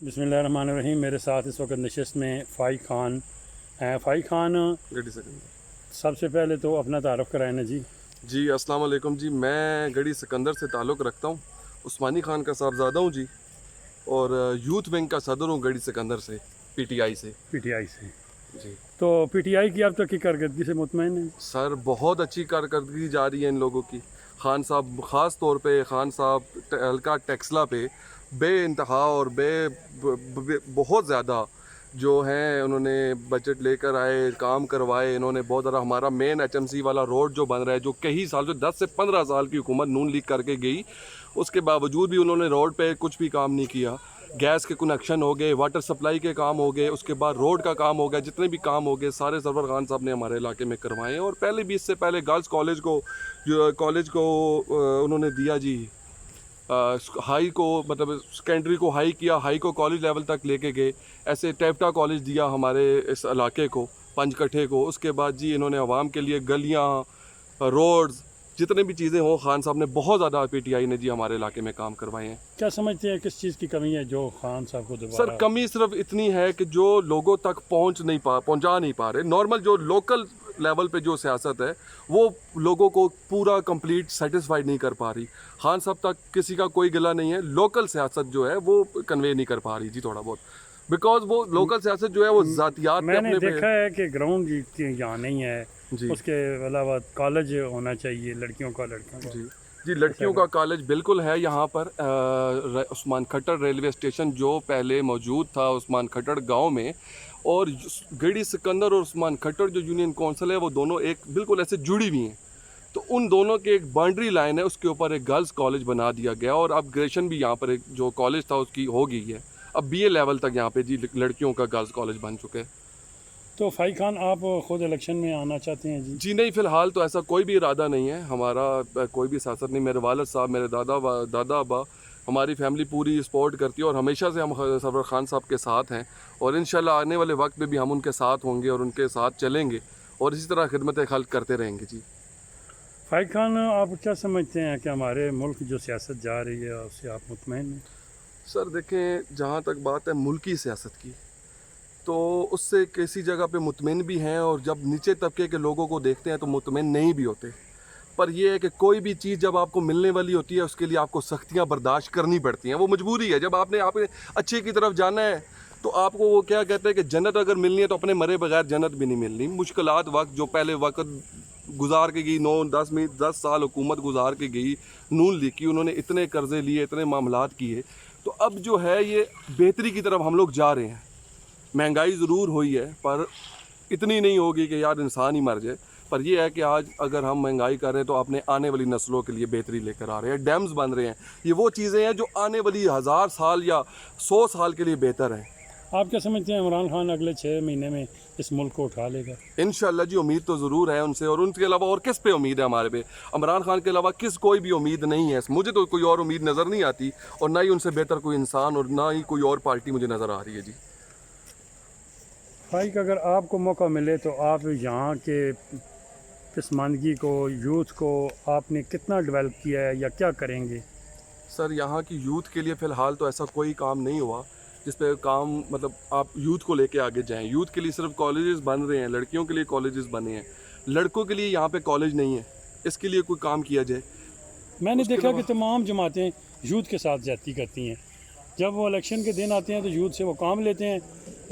बिस्मिल्लाहिर्रहमानिर्रहीम। मेरे साथ इस वक्त नशिस्त में फ़ाई खान हैं। फ़ाई खान, गढ़ी सिकंदर। सबसे पहले तो अपना तारुफ़ कराएं ना जी। जी अस्सलाम वालेकुम जी, मैं गढ़ी सिकंदर से ताल्लुक़ रखता हूँ। उस्मानी खान का साहबज़ादा हूँ जी, और यूथ विंग का सदर हूँ गढ़ी सिकंदर से, पीटीआई से। पीटीआई से। जी तो पीटीआई की अब तक की कारकर्दगी से मुतमईन हैं? सर, बहुत अच्छी कारकर्दगी जा रही है इन लोगों की। खान साहब ख़ास तौर पे, खान साहब हल्का टेक्सला पे बेइंतहा और बहुत ज़्यादा जो हैं, उन्होंने बजट लेकर आए, काम करवाए इन्होंने बहुत ज़्यादा। हमारा मेन एचएमसी वाला रोड जो बन रहा है, जो कई साल जो 10 से 15 साल की हुकूमत नून लीग करके गई, उसके बावजूद भी उन्होंने रोड पे कुछ भी काम नहीं किया। गैस के कनेक्शन हो गए, वाटर सप्लाई के काम हो गए, उसके बाद रोड का काम हो गया, जितने भी काम हो गए सारे सरवर खान साहब ने हमारे इलाके में करवाए हैं। और पहले भी, इससे पहले गर्ल्स कॉलेज को उन्होंने दिया जी, हाई को मतलब सेकेंडरी को हाई किया, हाई को कॉलेज लेवल तक लेके गए। ऐसे टेप्टा कॉलेज दिया हमारे इस इलाके को, पंचकट्ठे को। उसके बाद जी इन्होंने आवाम के लिए गलियाँ, रोड्स, जितने भी चीज़ें हों, खान साहब ने बहुत ज़्यादा पीटीआई ने जी हमारे इलाके में काम करवाए हैं। क्या समझते हैं किस चीज़ की कमी है जो खान साहब को सर, दोबारा? कमी सिर्फ इतनी है कि जो लोगों तक पहुंचा नहीं पा रहे। नॉर्मल जो लोकल लेवल पे जो सियासत है, वो लोगों को पूरा कंप्लीट सेटिस्फाइड नहीं कर पा रही। खान साहब तक किसी का कोई गिला नहीं है, लोकल सियासत जो है वो कन्वे नहीं कर पा रही जी थोड़ा बहुत। बिकॉज वो लोकल सियासत जो है वो ज़ातियात पे मैंने अपने देखा है कि ग्राउंड यहाँ नहीं है, जी उसके अलावा कॉलेज होना चाहिए लड़कियों का, लड़कियों का। जी जी लड़कियों का कॉलेज बिल्कुल है यहाँ पर। उस्मान खट्टर रेलवे स्टेशन जो पहले मौजूद था उस्मान खट्टर गांव में, और गढ़ी सिकंदर और उस्मान खट्टर जो यूनियन कौंसिल है, वो दोनों एक बिल्कुल ऐसे जुड़ी हुई हैं। तो उन दोनों के एक बाउंड्री लाइन है, उसके ऊपर एक गर्ल्स कॉलेज बना दिया गया, और अब ग्रेजुएशन भी यहाँ पर एक जो कॉलेज था उसकी हो गई है। अब बीए लेवल तक यहाँ पे जी लड़कियों का गर्ल्स कॉलेज बन चुके हैं। तो फ़ाई खान, आप खुद इलेक्शन में आना चाहते हैं जी? जी नहीं, फ़िलहाल तो ऐसा कोई भी इरादा नहीं है हमारा। कोई भी सियासत नहीं। मेरे वालिद साहब, मेरे दादा अब्बा, हमारी फैमिली पूरी सपोर्ट करती है, और हमेशा से हम सरवर खान साहब के साथ हैं, और इंशाल्लाह आने वाले वक्त में भी हम उनके साथ होंगे और उनके साथ चलेंगे, और इसी तरह खिदमत खल्क करते रहेंगे जी। फ़ाई खान, आप क्या समझते हैं कि हमारे मुल्क जो सियासत जा रही है उससे आप मुतमईन हैं? सर देखें, जहाँ तक बात है मुल्की सियासत की, तो उससे किसी जगह पे मुतमिन भी हैं, और जब नीचे तबके के लोगों को देखते हैं तो मुतमिन नहीं भी होते। पर यह है कि कोई भी चीज़ जब आपको मिलने वाली होती है, उसके लिए आपको सख्तियां बर्दाश्त करनी पड़ती हैं। वो मजबूरी है। जब आपने अच्छे की तरफ जाना है, तो आपको वो क्या कहते हैं कि जन्नत अगर मिलनी है तो अपने मरे बगैर जन्नत भी नहीं मिलनी। मुश्किलात वक्त जो पहले वक्त गुजार के गई, 9-10 साल हुकूमत गुजार के गई नून लीग की, उन्होंने इतने कर्जे लिए, इतने मामलात किए, तो अब जो है ये बेहतरी की तरफ हम लोग जा रहे हैं। महंगाई ज़रूर हुई है, पर इतनी नहीं होगी कि यार इंसान ही मर जाए। पर यह है कि आज अगर हम महंगाई कर रहे हैं तो अपने आने वाली नस्लों के लिए बेहतरी लेकर आ रहे हैं। डैम्स बन रहे हैं, ये वो चीज़ें हैं जो आने वाली 1000 साल या 100 साल के लिए बेहतर हैं। आप क्या समझते हैं इमरान खान अगले 6 महीने में इस मुल्क को उठा लेगा? इंशाल्लाह जी, उम्मीद तो ज़रूर है उनसे, और उनके अलावा और किस पे उम्मीद है हमारे पे? इमरान खान के अलावा कोई भी उम्मीद नहीं है। मुझे तो कोई और उम्मीद नज़र नहीं आती, और ना ही उनसे बेहतर कोई इंसान, और ना ही कोई और पार्टी मुझे नज़र आ रही है जी। भाई, अगर आपको मौका मिले तो आप यहाँ के पसमानदगी को, यूथ को आपने कितना डेवलप किया है या क्या करेंगे? सर, यहाँ की यूथ के लिए फ़िलहाल तो ऐसा कोई काम नहीं हुआ जिस पे काम, मतलब आप यूथ को लेके आगे जाएं। यूथ के लिए सिर्फ कॉलेजेस बन रहे हैं, लड़कियों के लिए कॉलेजेस बने हैं, लड़कों के लिए यहाँ पे कॉलेज नहीं है। इसके लिए कोई काम किया जाए। मैंने देखा कि तमाम जमातें यूथ के साथ ज्यादती करती हैं। जब वो इलेक्शन के दिन आते हैं तो यूथ से वो काम लेते हैं,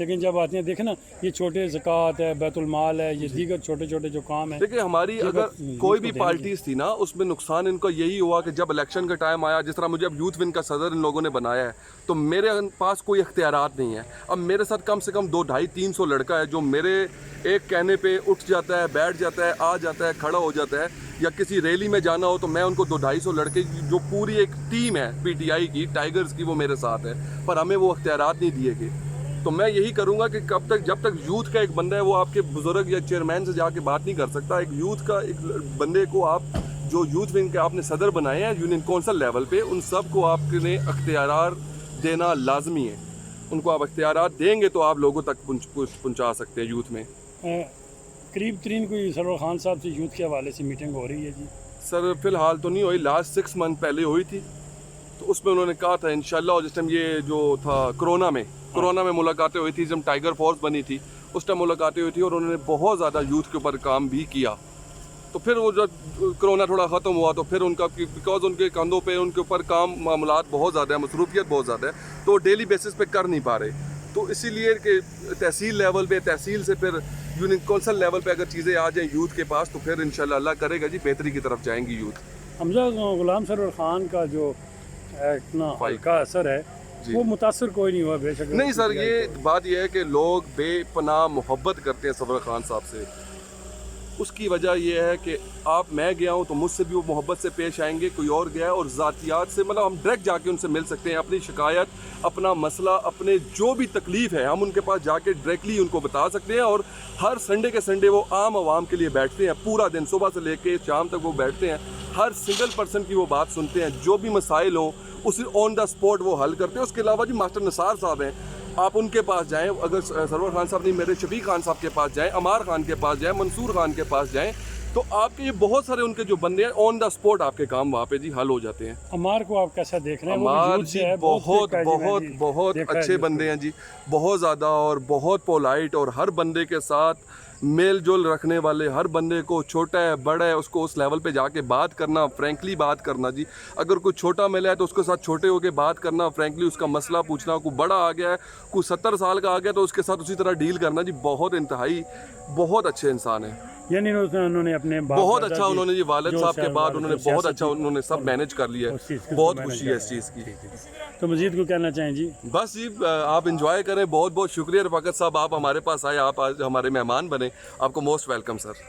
लेकिन जब आते हैं, देखे ना, ये छोटे ज़कात है, बैतुल माल है, ये दीगर छोटे छोटे जो काम है। देखिए, हमारी अगर कोई भी पार्टीज थी ना, उसमें नुकसान इनका यही हुआ कि जब इलेक्शन का टाइम आया, जिस तरह मुझे अब यूथ विंग का सदर इन लोगों ने बनाया है, तो मेरे पास कोई इख्तियारात नहीं है। अब मेरे साथ कम से कम 200-250-300 लड़का है जो मेरे एक कहने पे उठ जाता है, बैठ जाता है, आ जाता है, खड़ा हो जाता है, या किसी रैली में जाना हो तो मैं उनको 200-250 लड़के की जो पूरी एक टीम है पीटीआई की, टाइगर्स की, वो मेरे साथ है। पर हमें वो इख्तियारात नहीं दिए गए। तो मैं यही करूंगा कि जब तक यूथ का एक बंदा है, वो आपके बुजुर्ग या चेयरमैन से जाके बात नहीं कर सकता। एक यूथ का एक बंदे को आप, जो यूथ विंग के आपने सदर बनाए हैं यूनियन कौंसिल लेवल पे, उन सब को आपने इख्तियार देना लाजमी है। उनको आप इख्तियारात देंगे तो आप लोगों तक पहुँचा सकते हैं यूथ में। करीब तरीन कोई सरवर खान साहब से यूथ के हवाले से मीटिंग हो रही है जी? सर, फिलहाल तो नहीं हुई, लास्ट 6 मंथ पहले हुई थी। तो उसमें उन्होंने कहा था इंशाल्लाह, और जिस टाइम ये जो था कोरोना में मुलाकातें हुई थी, जब टाइगर फोर्स बनी थी उस टाइम मुलाकातें हुई थी, और उन्होंने बहुत ज़्यादा यूथ के ऊपर काम भी किया। तो फिर वो जब कोरोना थोड़ा ख़त्म हुआ तो फिर उनका, बिकॉज उनके कंधों पे उनके ऊपर काम मामलात बहुत ज़्यादा है, मसरूफियत बहुत ज़्यादा है, तो वो डेली बेसिस पे कर नहीं पा रहे। तो इसीलिए कि तहसील लेवल पे, तहसील से फिर यूनियन कौंसल लेवल पे अगर चीज़ें आ जाएँ यूथ के पास, तो फिर इंशाल्लाह अल्लाह करेगा जी बेहतरी की तरफ जाएंगी यूथ। हमजा गुलाम सरवर खान का जो इतना हल्का असर है वो मुतासर कोई नहीं हुआ बेशक। नहीं सर, ये बात यह है कि लोग बेपनाह मोहब्बत करते हैं सरवर खान साहब से। उसकी वजह यह है कि मैं गया हूँ तो मुझसे भी वो मोहब्बत से पेश आएंगे, कोई और गया है और ज़ातियात से, मतलब हम डायरेक्ट जाके उनसे मिल सकते हैं, अपनी शिकायत, अपना मसला, अपने जो भी तकलीफ़ है हम उनके पास जाके डायरेक्टली उनको बता सकते हैं। और हर संडे के संडे वो आम आवाम के लिए बैठते हैं, पूरा दिन सुबह से लेके शाम तक वो बैठते हैं, हर सिंगल पर्सन की वो बात सुनते हैं, जो भी मसाइल हों उसे ऑन द स्पॉट वो हल करते हैं। उसके अलावा जी मास्टर निसार साहब हैं, आप उनके पास जाएं, अगर सरवर खान साहब नहीं, मेरे शफीक खान साहब के पास जाएं, अमार खान के पास जाएं, मंसूर खान के पास जाएं, तो आपके ये बहुत सारे उनके जो बंदे हैं ऑन द स्पॉट आपके काम वहाँ पे जी हल हो जाते हैं। अमार को आप कैसा देख रहे हैं? अमार जी बहुत अच्छे बंदे हैं जी, बहुत ज़्यादा, और बहुत पोलाइट, और हर बंदे के साथ मेल जोल रखने वाले, हर बंदे को छोटा है बड़ा है उसको उस लेवल पे जाके बात करना, फ्रैंकली बात करना जी। अगर कोई छोटा मिला है तो उसके साथ छोटे होके बात करना, फ्रैंकली उसका मसला पूछना। कोई बड़ा आ गया है, कोई 70 साल का आ गया तो उसके साथ उसी तरह डील करना जी। बहुत इंतहाई बहुत अच्छे इंसान हैं, यानी उन्होंने अपने बहुत अच्छा, उन्होंने जी वालिद साहब के बाद उन्होंने बहुत अच्छा उन्होंने सब मैनेज कर लिया है, बहुत खुशी है इस चीज़ की। तो मजीद को कहना चाहें जी? बस जी आप इंजॉय करें, बहुत बहुत शुक्रिया रफ़ाकत साहब, आप हमारे पास आए, आप आज हमारे मेहमान बने, आपको मोस्ट वेलकम सर।